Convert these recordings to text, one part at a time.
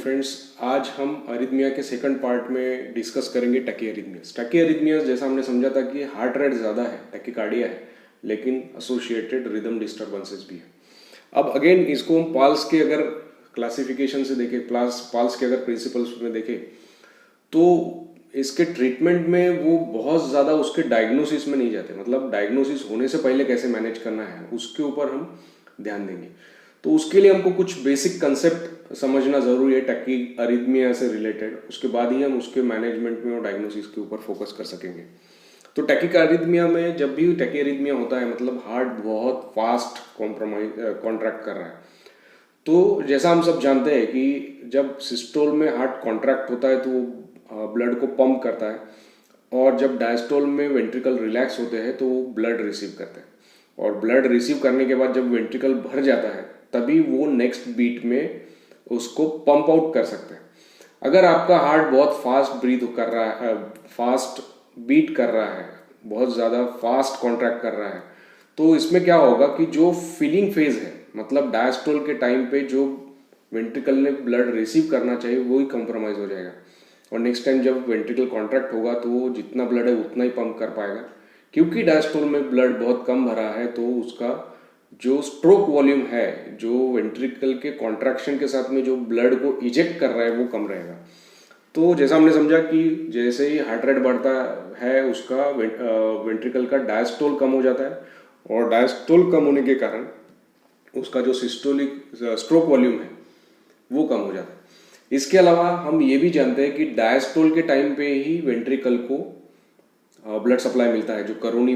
Friends, आज हम arrhythmia के सेकंड पार्ट में डिस्कस करेंगे टैकीअरिथमियास। टैकीअरिथमियास जैसा हमने समझा था कि हार्ट रेट ज़्यादा है, टैकीकार्डिया है, लेकिन एसोसिएटेड रिदम डिस्टर्बेंसेस भी है। अब अगेन इसको हम पाल्स के अगर क्लासिफिकेशन से देखें, पाल्स के अगर प्रिंसिपल्स में देखें तो इसके ट्रीटमेंट में वो बहुत ज़्यादा उसके डायग्नोसिस में नहीं जाते। मतलब डायग्नोसिस होने से पहले कैसे मैनेज करना है उसके ऊपर हम ध्यान देंगे। तो उसके लिए हमको कुछ बेसिक कंसेप्ट समझना ज़रूरी है टैकी अरिथमिया से रिलेटेड। उसके बाद ही हम उसके मैनेजमेंट में और डायग्नोसिस के ऊपर फोकस कर सकेंगे। तो टैकी अरिथमिया में जब भी टैकी अरिथमिया होता है मतलब हार्ट बहुत फास्ट कॉन्ट्रैक्ट कर रहा है। तो जैसा हम सब जानते हैं कि जब सिस्टोल में हार्ट कॉन्ट्रैक्ट होता है तो वो ब्लड को पंप करता है, और जब डायस्टोल में वेंट्रिकल रिलैक्स होते हैं तो वो ब्लड रिसीव करते हैं, और ब्लड रिसीव करने के बाद जब वेंट्रिकल भर जाता है तभी वो नेक्स्ट बीट में उसको पंप आउट कर सकते हैं। अगर आपका हार्ट बहुत फास्ट ब्रीथ कर रहा है, फास्ट बीट कर रहा है, बहुत ज़्यादा फास्ट कॉन्ट्रैक्ट कर रहा है, तो इसमें क्या होगा कि जो फिलिंग फेज है, मतलब डायस्टोल के टाइम पे जो वेंट्रिकल ने ब्लड रिसीव करना चाहिए वो ही कॉम्प्रोमाइज़ हो जाएगा, और नेक्स्ट टाइम जब वेंट्रिकल कॉन्ट्रैक्ट होगा तो वो जितना ब्लड है उतना ही पंप कर पाएगा। क्योंकि डायस्टोल में ब्लड बहुत कम भरा है तो उसका जो स्ट्रोक वॉल्यूम है, जो वेंट्रिकल के कॉन्ट्रैक्शन के साथ में जो ब्लड को इजेक्ट कर रहा है वो कम रहेगा। तो जैसा हमने समझा कि जैसे ही हार्ट रेट बढ़ता है उसका वेंट्रिकल का डायस्टोल कम हो जाता है, और डायस्टोल कम होने के कारण उसका जो सिस्टोलिक स्ट्रोक वॉल्यूम है वो कम हो जाता है। इसके अलावा हम ये भी जानते हैं कि डायस्टोल के टाइम पे ही वेंट्रिकल को ब्लड सप्लाई मिलता है। जो करोनरी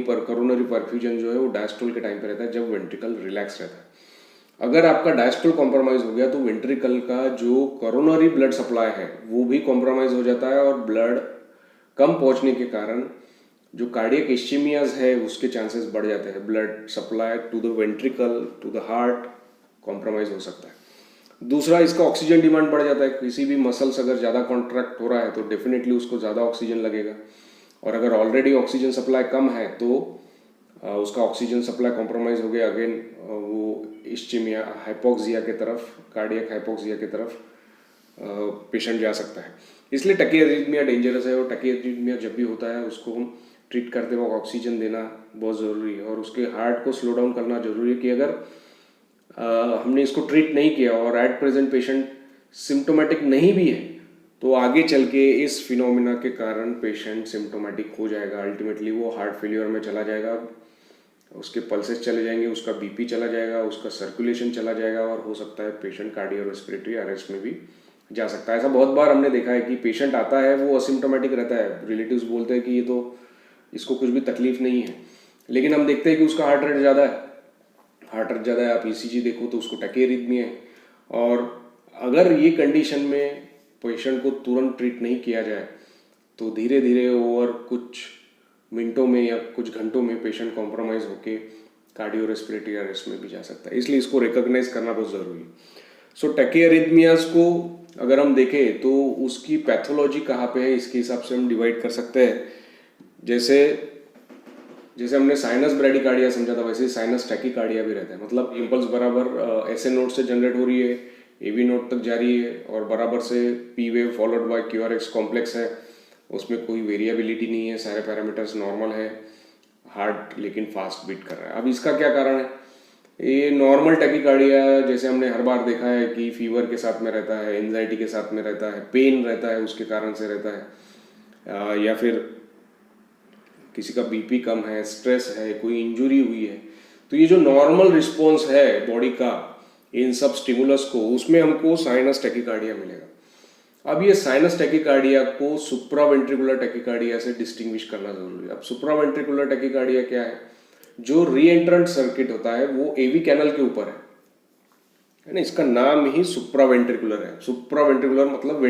परफ्यूजन जो है वो डायस्टोल के टाइम पे रहता है जब वेंट्रिकल रिलैक्स रहता है। अगर आपका डायस्टोल कॉम्प्रोमाइज हो गया तो वेंट्रिकल का जो करोनरी ब्लड सप्लाई है वो भी कॉम्प्रोमाइज हो जाता है, और ब्लड कम पहुंचने के कारण जो कार्डियक इस्चीमियाज है उसके चांसेस बढ़ जाते हैं। Blood supply to the ventricle to the heart compromise हो सकता है। दूसरा, इसका ऑक्सीजन डिमांड बढ़ जाता है। किसी भी मसल्स अगर ज़्यादा कॉन्ट्रैक्ट हो रहा है तो डेफिनेटली उसको ज़्यादा ऑक्सीजन लगेगा, और अगर ऑलरेडी ऑक्सीजन सप्लाई कम है तो उसका ऑक्सीजन सप्लाई कॉम्प्रोमाइज़ हो गया, अगेन वो इस्चीमिया हाइपोक्सिया के तरफ, कार्डियक हाइपोक्सिया की तरफ पेशेंट जा सकता है। इसलिए टैकीअरिथमिया डेंजरस है, और टैकीअरिथमिया जब भी होता है उसको हम ट्रीट करते वक्त ऑक्सीजन देना बहुत ज़रूरी है, और उसके हार्ट को स्लो डाउन करना ज़रूरी है। कि अगर हमने इसको ट्रीट नहीं किया और एट प्रेजेंट पेशेंट सिम्टोमेटिक नहीं भी है तो आगे चल के इस फिनोमिना के कारण पेशेंट सिम्टोमेटिक हो जाएगा। अल्टीमेटली वो हार्ट फेलियर में चला जाएगा, उसके पल्सेस चले जाएंगे, उसका बीपी चला जाएगा, उसका सर्कुलेशन चला जाएगा, और हो सकता है पेशेंट कार्डियो रेस्पिरेटरी अरेस्ट में भी जा सकता है। ऐसा बहुत बार हमने देखा है कि पेशेंट आता है वो असिम्टोमेटिक रहता है, रिलेटिव्स बोलते हैं कि ये तो इसको कुछ भी तकलीफ नहीं है, लेकिन हम देखते हैं कि उसका हार्ट रेट ज़्यादा है। आप ईसीजी देखो तो उसको टैकीअरिथमिया है। और अगर ये कंडीशन में पेशेंट को तुरंत ट्रीट नहीं किया जाए तो धीरे धीरे ओवर कुछ मिनटों में या कुछ घंटों में पेशेंट कॉम्प्रोमाइज़ होके कार्डियो रेस्पिरेटरी अरेस्ट में भी जा सकता है। इसलिए इसको रिकॉग्नाइज करना बहुत ज़रूरी है। सो टैकीअरिथमियास को अगर हम देखें तो उसकी पैथोलॉजी कहाँ पे है इसके हिसाब से हम डिवाइड कर सकते हैं। जैसे हमने साइनस ब्रैडिकार्डिया समझा था, वैसे साइनस टैकीकार्डिया भी रहता है। मतलब इम्पल्स बराबर एसए नोड से जनरेट हो रही है, एवी नोड तक जा रही है, और बराबर से P wave followed by QRS complex है, उसमें कोई वेरिएबिलिटी नहीं है, सारे पैरामीटर्स नॉर्मल है, हार्ट लेकिन फास्ट बीट कर रहा है। अब इसका क्या कारण है? ये नॉर्मल टैकीकार्डिया जैसे हमने हर बार देखा है कि फीवर के साथ में रहता है, एंजाइटी के साथ में रहता है, पेन रहता है उसके कारण से रहता है, या फिर किसी का बीपी कम है, स्ट्रेस है, कोई इंजुरी हुई है। तो ये जो नॉर्मल रिस्पॉन्स है बॉडी का इन सब स्टिमुलस को, उसमें हमको साइनस टैकीकार्डिया मिलेगा। अब ये साइनस टैकीकार्डिया को सुप्रावेंट्रिकुलर टैकीकार्डिया से डिस्टिंग्विश करना जरूरी है। अब सुप्रावेंट्रिकुलर टैकीकार्डिया क्या है? जो रीएंट्रेंट सर्किट होता है वो एवी कैनल के ऊपर है ना, इसका नाम ही सुप्रावेंट्रिकुलर है। सुप्रावेंट्रिकुलर मतलब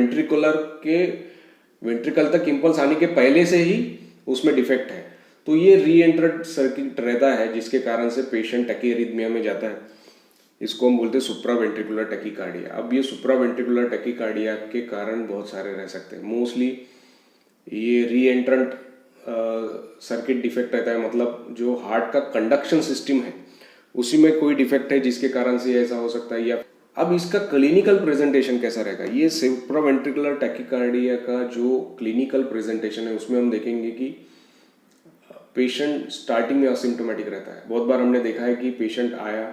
वेंट्रिकल तक इम्पल्स आने के पहले से ही उसमें डिफेक्ट है। तो ये रीएंट्रेंट सर्किट रहता है जिसके कारण से पेशेंट टैकीअरिथमिया में जाता है। इसको हम बोलते हैं सुप्रावेंट्रिकुलर टैकीकार्डिया। अब ये सुप्रावेंट्रिकुलर टैकीकार्डिया के कारण बहुत सारे रह सकते हैं। मोस्टली ये रीएंट्रेंट सर्किट डिफेक्ट रहता है, मतलब जो हार्ट का कंडक्शन सिस्टम है उसी में कोई डिफेक्ट है जिसके कारण से ऐसा हो सकता है। या अब इसका क्लिनिकल प्रेजेंटेशन कैसा रहेगा? ये सुप्रावेंट्रिकुलर टैकीकार्डिया का जो क्लिनिकल प्रेजेंटेशन है उसमें हम देखेंगे कि पेशेंट स्टार्टिंग में असिम्प्टोमेटिक रहता है। बहुत बार हमने देखा है कि पेशेंट आया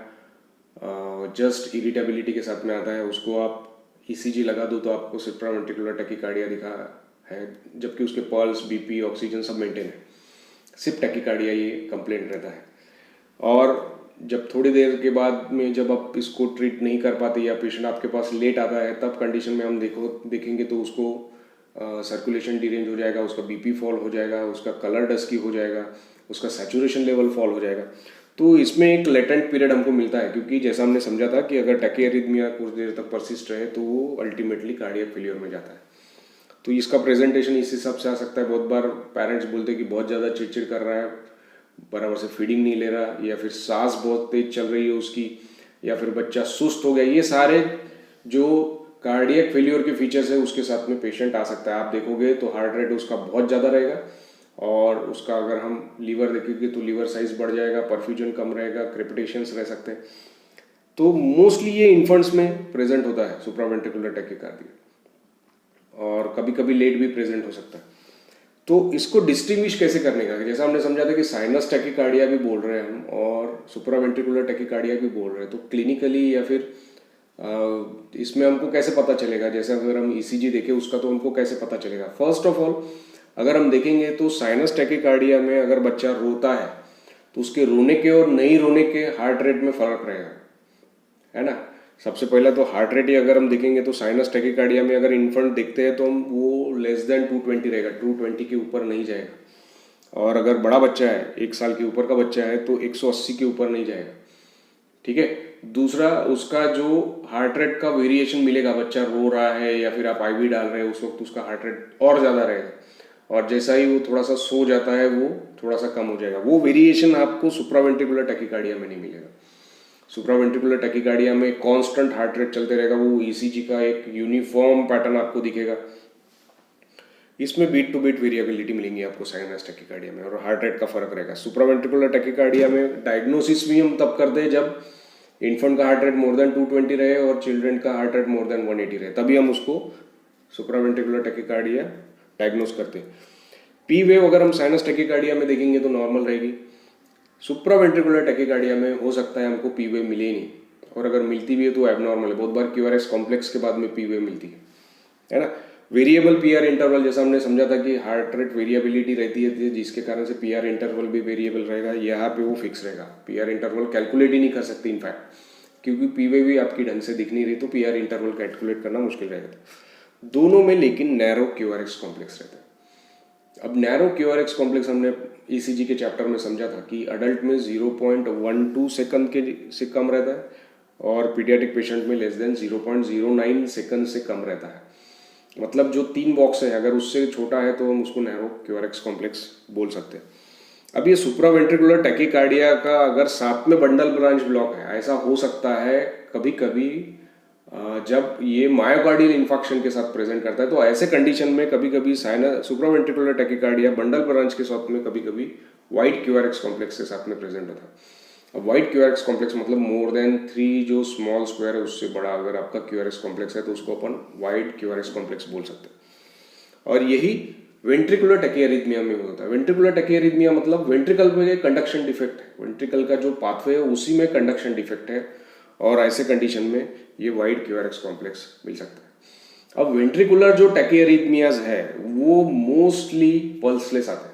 जस्ट इरिटेबिलिटी के साथ में आता है, उसको आप ईसीजी लगा दो तो आपको सुप्रावेंट्रिकुलर टैकीकार्डिया दिखा है, जबकि उसके पल्स, बीपी, ऑक्सीजन सब मेंटेन है, सिर्फ टैकीकार्डिया ये कंप्लेंट रहता है। और जब थोड़ी देर के बाद में जब आप इसको ट्रीट नहीं कर पाते या पेशेंट आपके पास लेट आता है, तब कंडीशन में हम देखेंगे तो उसको सर्कुलेशन डिरेंज हो जाएगा, उसका बीपी फॉल हो जाएगा, उसका कलर डस्की हो जाएगा, उसका सैचुरेशन लेवल फॉल हो जाएगा। तो इसमें एक लेटेंट पीरियड हमको मिलता है, क्योंकि जैसा हमने समझा था कि अगर टैकीअरिथमिया कुछ देर तक परसिस्ट रहे तो वो अल्टीमेटली कार्डियक फेलियर में जाता है। तो इसका प्रेजेंटेशन इस हिसाब से आ सकता है। बहुत बार पेरेंट्स बोलते हैं कि बहुत ज़्यादा चिड़चिड़ कर रहा है, बराबर से फीडिंग नहीं ले रहा, या फिर सांस बहुत तेज चल रही है उसकी, या फिर बच्चा सुस्त हो गया। ये सारे जो कार्डियक फेलियर के फीचर्स है उसके साथ में पेशेंट आ सकता है। आप देखोगे तो हार्ट रेट उसका बहुत ज़्यादा रहेगा, और उसका अगर हम लीवर देखेंगे तो लीवर साइज बढ़ जाएगा, परफ्यूजन कम रहेगा, क्रेपिटेशंस रह सकते हैं। तो मोस्टली ये इन्फेंट्स में प्रेजेंट होता है सुप्रावेंट्रिकुलर टैकीकार्डिया, और कभी कभी लेट भी प्रेजेंट हो सकता है। तो इसको डिस्टिंग्विश कैसे करने का, जैसा हमने समझा था कि साइनस टैकीकार्डिया भी बोल रहे हैं हम और सुप्रावेंट्रिकुलर टैकीकार्डिया भी बोल रहे हैं, तो क्लिनिकली या फिर इसमें हमको कैसे पता चलेगा? जैसे अगर हम ईसीजी देखें उसका, तो हमको कैसे पता चलेगा? फर्स्ट ऑफ ऑल अगर हम देखेंगे तो साइनस टैकीकार्डिया में अगर बच्चा रोता है तो उसके रोने के और नहीं रोने के हार्ट रेट में फर्क रहेगा, है ना। सबसे पहला तो हार्ट रेट ही अगर हम देखेंगे तो साइनस टैकीकार्डिया में अगर इन्फेंट देखते हैं तो हम वो लेस देन 220 रहेगा, 220 के ऊपर नहीं जाएगा। और अगर बड़ा बच्चा है, 1 साल के ऊपर का बच्चा है, तो 180 के ऊपर नहीं जाएगा, ठीक है। दूसरा, उसका जो हार्ट रेट का वेरिएशन मिलेगा, बच्चा रो रहा है या फिर आप आईवी डाल रहे हैं, उस वक्त उसका हार्ट रेट और ज़्यादा रहेगा, और जैसा ही वो थोड़ा सा सो जाता है वो थोड़ा सा कम हो जाएगा। वो वेरिएशन आपको सुप्रावेंट्रिकुलर टैकीकार्डिया में नहीं मिलेगा। सुप्रावेंट्रिकुलर टैकीकार्डिया में कांस्टेंट हार्ट रेट चलते रहेगा, वो ईसीजी का एक यूनिफॉर्म पैटर्न आपको दिखेगा। इसमें बीट टू बीट वेरिएबिलिटी मिलेंगी आपको साइनस टैकीकार्डिया में, और हार्ट रेट का फर्क रहेगा। सुप्रावेंट्रिकुलर टैकीकार्डिया में डायग्नोसिस भी हम तब करते हैं जब इन्फेंट का हार्ट रेट मोर देन 220 रहे और चिल्ड्रन का हार्ट रेट मोर देन 180 रहे, तभी हम उसको सुप्रावेंट्रिकुलर टैकीकार्डिया डायग्नोस करते हैं। पी वेव अगर हम साइनस टैकीकार्डिया में देखेंगे तो नॉर्मल रहेगी। सुप्रावेंट्रिकुलर टैकीकार्डिया में हो सकता है हमको पी वेव मिले ही नहीं, और अगर मिलती भी है तो एबनॉर्मल है। बहुत बार क्यूआरएस कॉम्प्लेक्स के बाद में पी वेव मिलती है ना। वेरिएबल पीआर इंटरवल, जैसा हमने समझा था कि हार्ट रेट वेरिएबिलिटी रहती है, जिसके कारण से पीआर इंटरवल भी वेरिएबल रहेगा, यहाँ पे वो फिक्स रहेगा। पीआर इंटरवल कैलकुलेट ही नहीं कर सकती इनफैक्ट, क्योंकि पी वेव भी आपकी ढंग से दिख नहीं रही, तो पीआर इंटरवल कैलकुलेट करना मुश्किल रहेगा दोनों में। लेकिन नैरो क्यूआरएक्स कॉम्प्लेक्स रहता है। अब नैरो क्यूआरएक्स कॉम्प्लेक्स हमने ईसीजी के चैप्टर में समझा था कि अडल्ट में 0.12 सेकंड के से कम रहता है, और पीडियाट्रिक पेशेंट में लेस देन 0.09 सेकंड से कम रहता है। मतलब जो 3 बॉक्स है, अगर उससे छोटा है तो हम उसको नैरो क्यूआरएक्स कॉम्प्लेक्स बोल सकते हैं। अब ये सुप्रावेंट्रिकुलर टैकीकार्डिया का अगर साथ में बंडल ब्रांच ब्लॉक है, ऐसा हो सकता है कभी कभी जब ये मायोकार्डियल इन्फेक्शन के साथ प्रेजेंट करता है, तो ऐसे कंडीशन में कभी कभी सुप्रावेंट्रिकुलर टैकीकार्डिया बंडल ब्रांच के साथ में कभी कभी वाइड क्यूआरएक्स कॉम्प्लेक्स के साथ में प्रेजेंट होता है। अब वाइड क्यूआरएक्स कॉम्प्लेक्स मतलब मोर देन 3 जो स्मॉल स्क्वायर है उससे बड़ा अगर आपका क्यूआरएक्स कॉम्प्लेक्स है तो उसको अपन वाइड क्यूआरएक्स कॉम्प्लेक्स बोल सकते हैं। और यही वेंट्रिकुलर टैकीअरिथमिया में होता है। वेंट्रिकुलर टैकीअरिथमिया मतलब वेंट्रिकल में कंडक्शन डिफेक्ट है, वेंट्रिकल का जो पाथवे है उसी में कंडक्शन डिफेक्ट है, और ऐसे कंडीशन में ये वाइड क्यूआरएक्स कॉम्प्लेक्स मिल सकता है। अब वेंट्रिकुलर जो टैकीअरिथमियाज है वो मोस्टली पल्सलेस आते हैं।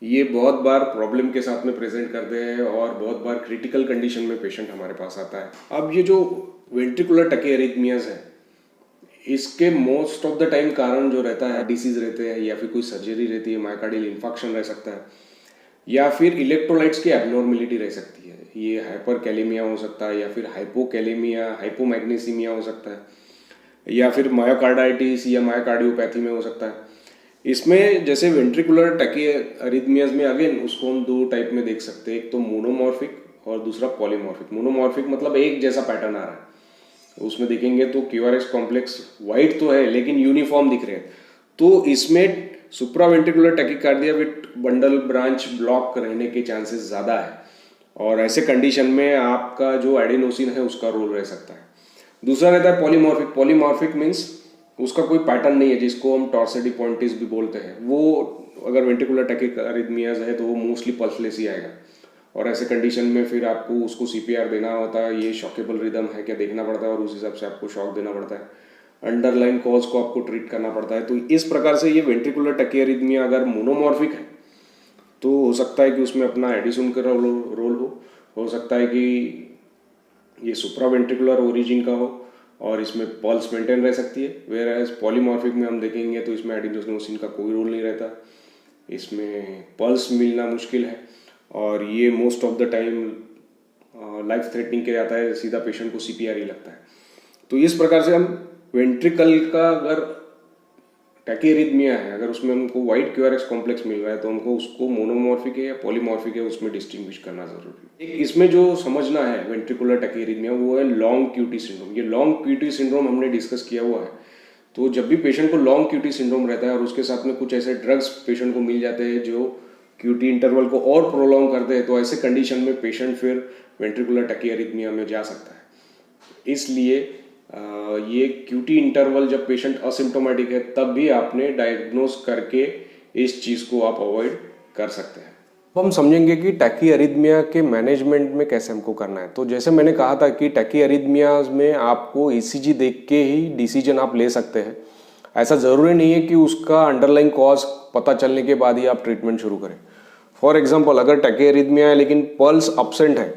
ये बहुत बार प्रॉब्लम के साथ में प्रेजेंट करते हैं, और बहुत बार क्रिटिकल कंडीशन में पेशेंट हमारे पास आता है। अब ये जो वेंट्रिकुलर टैकीअरिथमियाज है, इसके मोस्ट ऑफ द टाइम कारण जो रहता है डिसीज रहते हैं, या फिर कोई सर्जरी रहती है, मायोकार्डियल इन्फेक्शन रह सकता है, या फिर इलेक्ट्रोलाइट्स की एबनॉर्मेलिटी रह सकती है। ये हाइपरकैलेमिया हो सकता है, या फिर हाइपोकैलेमिया, हाइपोमैग्नीसीमिया हो सकता है, या फिर मायोकार्डाइटिस या मायोकार्डियोपैथी में हो सकता है। इसमें जैसे वेंट्रिकुलर टैकीअरिथमियाज में अगेन उसको हम 2 टाइप में देख सकते हैं, एक तो मोनोमॉर्फिक और दूसरा पॉलीमॉर्फिक। मोनोमॉर्फिक मतलब एक जैसा पैटर्न आ रहा है, उसमें देखेंगे तो क्यूआरएक्स कॉम्प्लेक्स वाइड तो है लेकिन यूनिफॉर्म दिख रहे हैं, तो इसमें supraventricular tachycardia with bundle branch block रहने के चांसेस ज़्यादा है। और ऐसे कंडीशन में आपका जो एडिनोसिन है उसका रोल रह सकता है। दूसरा रहता है पॉलीमॉर्फिक। पॉलीमॉर्फिक मीन्स उसका कोई पैटर्न नहीं है, जिसको हम टॉर्सिडी पॉइंटिस भी बोलते हैं। वो अगर वेंट्रिकुलर टैकीकार्डियमियाज है तो वो मोस्टली पल्सलेस ही आएगा, और ऐसे कंडीशन में फिर आपको उसको सीपीआर देना होता है, ये शॉकेबल रिदम है क्या देखना पड़ता है, और उस हिसाब से आपको शॉक देना पड़ता है, अंडरलाइन कॉज को आपको ट्रीट करना पड़ता है। तो इस प्रकार से ये वेंट्रिकुलर टैकीकार्डिमिया अगर मोनोमॉर्फिक है तो हो सकता है कि उसमें अपना एडिसन का रोल हो सकता है कि ये सुप्रावेंट्रिकुलर ओरिजिन का हो और इसमें पल्स मेंटेन रह सकती है। वेयर एज पॉलीमॉर्फिक में हम देखेंगे तो इसमें एडिनोसिन का कोई रोल नहीं रहता, इसमें पल्स मिलना मुश्किल है, और ये most of the time life threatening के जाता है, सीधा पेशेंट को सीपीआर ही लगता है। तो इस प्रकार से हम वेंट्रिकल का अगर टैकीकार्डिमिया है, अगर उसमें हमको वाइट क्यूआरएक्स कॉम्प्लेक्स मिल रहा है तो हमको उसको मोनोमॉर्फिक है या पॉलीमॉर्फिक है उसमें डिस्टिंग्विश करना जरूरी है। एक इसमें जो समझना है वेंट्रिकुलर टैकीकार्डिमिया वो है लॉन्ग क्यूटी सिंड्रोम। ये लॉन्ग क्यूटी सिंड्रोम हमने डिस्कस किया हुआ है। तो जब भी पेशेंट को लॉन्ग क्यूटी सिंड्रोम रहता है और उसके साथ में कुछ ऐसे ड्रग्स पेशेंट को मिल जाते हैं जो क्यूटी इंटरवल को और प्रोलॉन्ग करते हैं, तो ऐसे कंडीशन में पेशेंट फिर वेंट्रिकुलर टैकीकार्डिमिया में जा सकता है। इसलिए ये क्यूटी इंटरवल जब पेशेंट असिम्प्टोमेटिक है तब भी आपने डायग्नोज करके इस चीज़ को आप अवॉइड कर सकते हैं। अब हम समझेंगे कि टैकीकार्डिमिया के मैनेजमेंट में कैसे हमको करना है। तो जैसे मैंने कहा था कि टैकीकार्डिमिया में आपको ईसीजी देख के ही डिसीजन आप ले सकते हैं। ऐसा ज़रूरी नहीं है कि उसका अंडरलाइंग कॉज पता चलने के बाद ही आप ट्रीटमेंट शुरू करें। फॉर एग्जाम्पल, अगर टैकीकार्डिमिया है लेकिन पल्स अब्सेंट है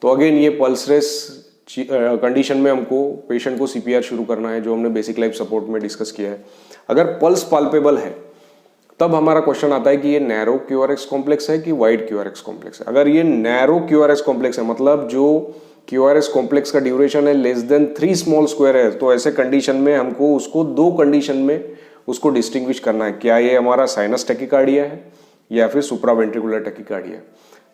तो अगेन ये पल्सलेस कंडीशन में हमको पेशेंट को सीपीआर शुरू करना है, जो हमने बेसिक लाइफ सपोर्ट में डिस्कस किया है। अगर पल्स पाल्पेबल है तब हमारा क्वेश्चन आता है कि ये नैरो क्यूआरएक्स कॉम्प्लेक्स है कि वाइड क्यूआरएक्स कॉम्प्लेक्स है। अगर ये नैरो क्यूआरएक्स कॉम्प्लेक्स है, मतलब जो क्यूआरएस कॉम्प्लेक्स का ड्यूरेशन है लेस देन 3 स्मॉल स्क्वायर है, तो ऐसे कंडीशन में हमको उसको 2 कंडीशन में उसको डिस्टिंग्विश करना है, क्या ये हमारा साइनस टैकीकार्डिया है या फिर सुप्रावेंट्रिकुलर टैकीकार्डिया।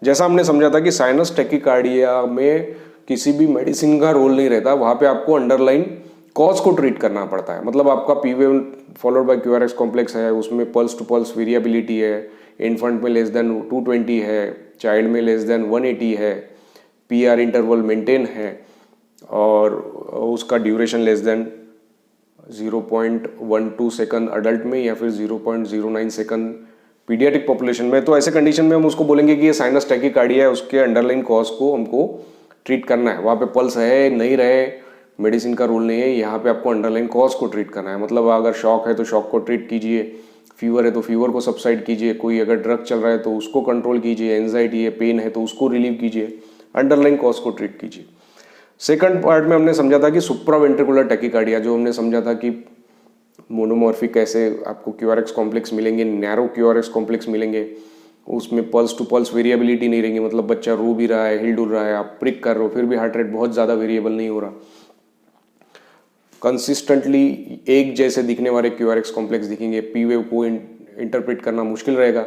जैसा हमने समझा था कि साइनस टैकीकार्डिया में किसी भी मेडिसिन का रोल नहीं रहता, वहाँ पे आपको अंडरलाइन कॉज को ट्रीट करना पड़ता है। मतलब आपका पीवे फॉलोड बाय क्यूआरएक्स कॉम्प्लेक्स है, उसमें पल्स टू पल्स वेरिएबिलिटी है, इन्फेंट में लेस देन 220 है, चाइल्ड में लेस देन 180 है, पीआर इंटरवल मेंटेन है, और उसका duration less than 0.12 second adult में या फिर 0.09 सेकंड पीडियाट्रिक पॉपुलेशन में। तो ऐसे कंडीशन में हम उसको बोलेंगे कि ये साइनस टैकीकार्डिया है, उसके अंडरलाइन कॉज को हमको ट्रीट करना है। वहाँ पे पल्स है नहीं रहे, मेडिसिन का रोल नहीं है, यहाँ पे आपको अंडरलाइन कॉज को ट्रीट करना है। मतलब अगर शॉक है तो शॉक को ट्रीट कीजिए, फीवर है तो फीवर को सबसाइड कीजिए, कोई अगर ड्रग चल रहा है तो उसको कंट्रोल कीजिए, एंजाइटी है, पेन है तो उसको रिलीव कीजिए, अंडरलाइन कॉज को ट्रीट कीजिए। सेकंड पार्ट में हमने समझा था कि सुप्रावेंट्रिकुलर टैकीकार्डिया, जो हमने समझा था कि मोनोमॉर्फिक कैसे आपको क्यूआरएक्स कॉम्प्लेक्स मिलेंगे, नैरो क्यूआरएक्स कॉम्प्लेक्स मिलेंगे, उसमें पल्स टू पल्स वेरिएबिलिटी नहीं रहेंगी। मतलब बच्चा रो भी रहा है, हिल डुल रहा है, आप प्रिक कर रहे हो, फिर भी हार्ट रेट बहुत ज़्यादा वेरिएबल नहीं हो रहा। कंसिस्टेंटली एक जैसे दिखने वाले क्यूआरएक्स कॉम्प्लेक्स दिखेंगे, पी वेव को इंटरप्रेट करना मुश्किल रहेगा।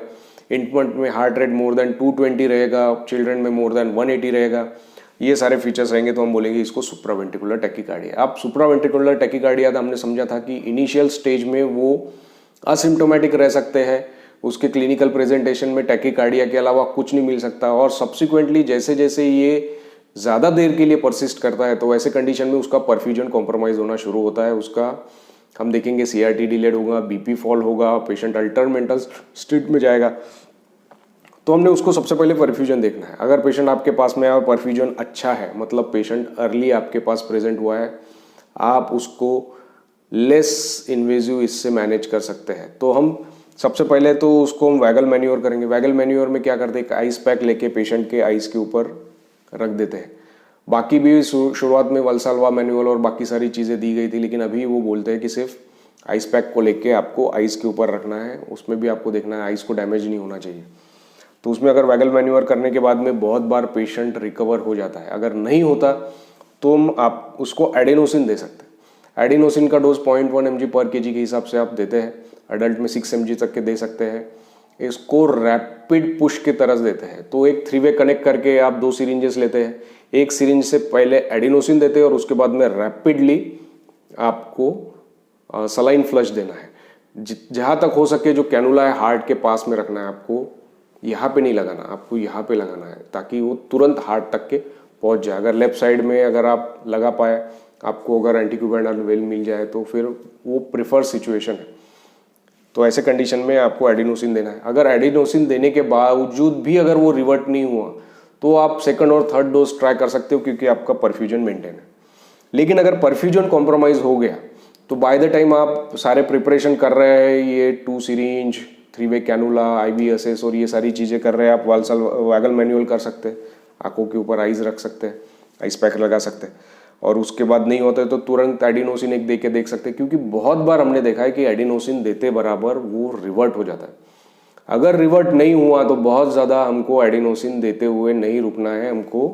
इन्फेंट में हार्ट रेट मोर देन 220 रहेगा, चिल्ड्रन में मोर देन 180 रहेगा। ये सारे फीचर्स रहेंगे तो हम बोलेंगे इसको सुप्रावेंट्रिकुलर टैकीकार्डिया। अब सुप्रावेंट्रिकुलर टैकीकार्डिया था, हमने समझा था कि इनिशियल स्टेज में वो असिम्प्टोमेटिक रह सकते हैं, उसके क्लिनिकल प्रेजेंटेशन में टैकीकार्डिया के अलावा कुछ नहीं मिल सकता, और सब्सिक्वेंटली जैसे जैसे ये ज़्यादा देर के लिए परसिस्ट करता है तो ऐसे कंडीशन में उसका परफ्यूजन कॉम्प्रोमाइज़ होना शुरू होता है। उसका हम देखेंगे सीआरटी डिलेड होगा, बीपी फॉल होगा, पेशेंट अल्टर्ड मेंटल स्टेट में जाएगा। तो हमने उसको सबसे पहले परफ्यूजन देखना है। अगर पेशेंट आपके पास में और परफ्यूजन अच्छा है, मतलब पेशेंट अर्ली आपके पास प्रेजेंट हुआ है, आप उसको लेस इन्वेजिव इससे मैनेज कर सकते हैं। तो हम सबसे पहले तो उसको हम वैगल मैन्योर करेंगे। वैगल मैन्योर में क्या करते हैं, एक आइस पैक लेके पेशेंट के आइस के ऊपर रख देते हैं। बाकी भी शुरुआत में वल्साल्वा मैन्युअल और बाकी सारी चीज़ें दी गई थी, लेकिन अभी वो बोलते हैं कि सिर्फ आइस पैक को लेके आपको आइस के ऊपर रखना है। उसमें भी आपको देखना है आइस को डैमेज नहीं होना चाहिए। तो उसमें अगर वैगल मैन्योर करने के बाद में बहुत बार पेशेंट रिकवर हो जाता है। अगर नहीं होता तो आप उसको एडेनोसिन दे सकते हैं। एडेनोसिन का डोज 0.1 mg पर kg के हिसाब से आप देते हैं। अडल्ट में 6 mg तक के दे सकते हैं। इसको रैपिड पुश की तरह देते हैं। तो एक 3-वे कनेक्ट करके आप 2 सिरिंजेस लेते हैं। एक सिरिंज से पहले एडेनोसिन देते हैं और उसके बाद में रैपिडली आपको सलाइन फ्लश देना है। जहाँ तक हो सके जो कैनुला है हार्ट के पास में रखना है आपको, यहाँ पे नहीं लगाना, आपको यहाँ पे लगाना है ताकि वो तुरंत हार्ट तक के पहुँच जाए। अगर लेफ्ट साइड में अगर आप लगा पाए, आपको अगर एंटीक्यूबेंडल वेल मिल जाए तो फिर वो प्रिफर सिचुएशन है। तो ऐसे कंडीशन में आपको एडिनोसिन देना है। अगर एडिनोसिन देने के बावजूद भी अगर वो रिवर्ट नहीं हुआ तो आप सेकंड और थर्ड डोज ट्राई कर सकते हो, क्योंकि आपका परफ्यूजन मेंटेन है। लेकिन अगर परफ्यूजन कॉम्प्रोमाइज़ हो गया तो बाय द टाइम आप सारे प्रिपरेशन कर रहे हैं, ये 2 सिरिंज, 3-वे कैनुला, IVSS और ये सारी चीज़ें कर रहे हैं, आप वाल्सल वैगल मैनुअल कर सकते हैं, आंखों के ऊपर आइज रख सकते हैं, आइस पैक लगा सकते हैं, और उसके बाद नहीं होता है तो तुरंत एडिनोसिन एक दे के देख सकते हैं। क्योंकि बहुत बार हमने देखा है कि एडिनोसिन देते बराबर वो रिवर्ट हो जाता है। अगर रिवर्ट नहीं हुआ तो बहुत ज़्यादा हमको एडिनोसिन देते हुए नहीं रुकना है, हमको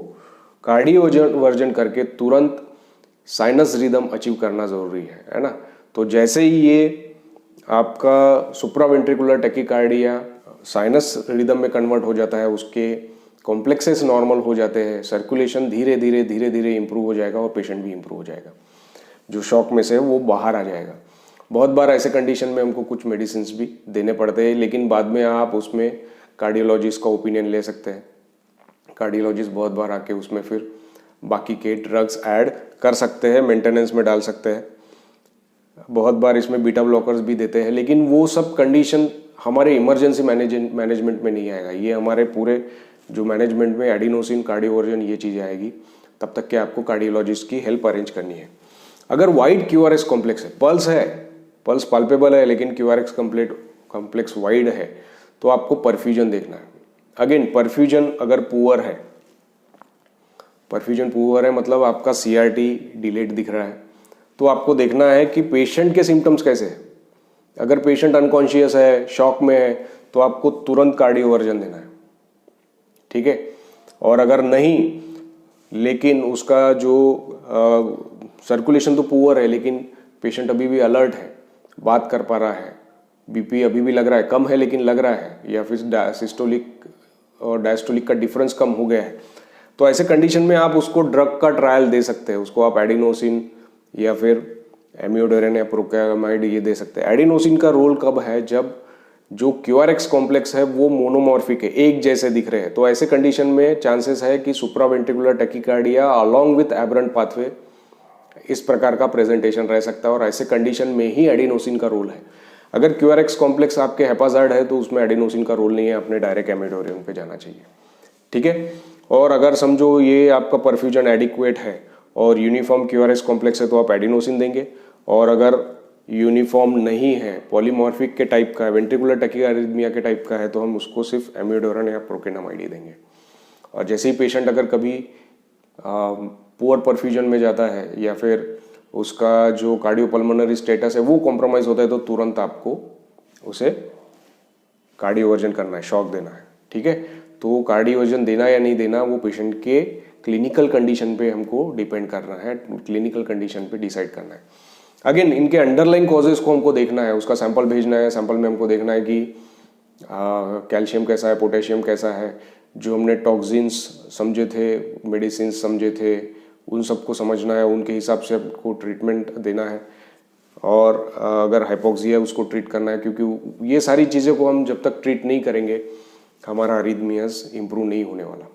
कार्डियोवर्जन करके तुरंत साइनस रिदम अचीव करना ज़रूरी है ना। तो जैसे ही ये आपका सुप्रावेंट्रिकुलर टैकीकार्डिया साइनस रिदम में कन्वर्ट हो जाता है, उसके कॉम्प्लेक्सेस नॉर्मल हो जाते हैं, सर्कुलेशन धीरे धीरे इंप्रूव हो जाएगा और पेशेंट भी इंप्रूव हो जाएगा, जो शॉक में से वो बाहर आ जाएगा। बहुत बार ऐसे कंडीशन में हमको कुछ मेडिसिन भी देने पड़ते हैं, लेकिन बाद में आप उसमें कार्डियोलॉजिस्ट का ओपिनियन ले सकते हैं। कार्डियोलॉजिस्ट बहुत बार आके उसमें फिर बाकी के ड्रग्स ऐड कर सकते हैं, मेंटेनेंस में डाल सकते हैं। बहुत बार इसमें बीटा ब्लॉकर्स भी देते हैं, लेकिन वो सब कंडीशन हमारे इमरजेंसी मैनेजमेंट में नहीं आएगा। ये हमारे पूरे जो मैनेजमेंट में एडिनोसिन, कार्डियोवर्जन, ये चीज़ें आएगी, तब तक के आपको कार्डियोलॉजिस्ट की हेल्प अरेंज करनी है। अगर वाइड QRS कॉम्प्लेक्स है, पल्स पाल्पेबल है, लेकिन QRS कॉम्प्लेक्स वाइड है, तो आपको परफ्यूजन देखना है। अगेन परफ्यूजन अगर पुअर है मतलब आपका CRT डिलेड दिख रहा है, तो आपको देखना है कि पेशेंट के सिम्टम्स कैसे हैं। अगर पेशेंट अनकॉन्शियस है, शॉक में है, तो आपको तुरंत कार्डियोवर्जन देना है, ठीक है। और अगर नहीं, लेकिन उसका जो सर्कुलेशन तो पुअर है, लेकिन पेशेंट अभी भी अलर्ट है, बात कर पा रहा है, BP अभी भी लग रहा है कम है लेकिन लग रहा है, या फिर सिस्टोलिक और डायस्टोलिक का डिफरेंस कम हो गया है, तो ऐसे कंडीशन में आप उसको ड्रग का ट्रायल दे सकते हैं। उसको आप एडिनोसिन या फिर एमियोडायरेन या प्रोकामाइड ये दे सकते हैं। एडिनोसिन का रोल कब है, जब जो QRS कॉम्प्लेक्स है वो मोनोमॉर्फिक है, एक जैसे दिख रहे हैं, तो ऐसे कंडीशन में चांसेस है कि supraventricular tachycardia along with aberrant pathway इस प्रकार का प्रेजेंटेशन रह सकता है, और ऐसे कंडीशन में ही एडिनोसिन का रोल है। अगर QRS कॉम्प्लेक्स आपके हेपाजार्ड है तो उसमें एडिनोसिन का रोल नहीं है, अपने डायरेक्ट एमिडोरियम पे जाना चाहिए, ठीक है। और अगर समझो ये आपका परफ्यूजन एडिक्वेट है और यूनिफॉर्म QRS कॉम्प्लेक्स है तो आप एडिनोसिन देंगे, और अगर यूनिफॉर्म नहीं है, पॉलीमॉर्फिक के टाइप का है, वेंट्रिकुलर टैकीकार्डिया के टाइप का है, तो हम उसको सिर्फ एमियोडायरेन या प्रोकेनामाइड ही देंगे। और जैसे ही पेशेंट अगर कभी पुअर परफ्यूजन में जाता है या फिर उसका जो कार्डियोपल्मोनरी स्टेटस है वो कॉम्प्रोमाइज़ होता है, तो तुरंत आपको उसे कार्डियोवर्जन करना है, शॉक देना है, ठीक है। तो कार्डियोवर्जन देना या नहीं देना वो पेशेंट के क्लिनिकल कंडीशन पे हमको डिपेंड करना है, क्लिनिकल कंडीशन पे डिसाइड करना है। अगेन इनके अंडरलाइन कॉजेज को हमको देखना है, उसका सैंपल भेजना है, सैंपल में हमको देखना है कि कैल्शियम कैसा है, पोटेशियम कैसा है, जो हमने टॉक्सिन्स समझे थे, मेडिसिन समझे थे, उन सबको समझना है, उनके हिसाब से आपको ट्रीटमेंट देना है। और अगर हाइपोक्सिया है उसको ट्रीट करना है, क्योंकि ये सारी चीज़ें को हम जब तक ट्रीट नहीं करेंगे हमारा अरिथमियाज इम्प्रूव नहीं होने वाला।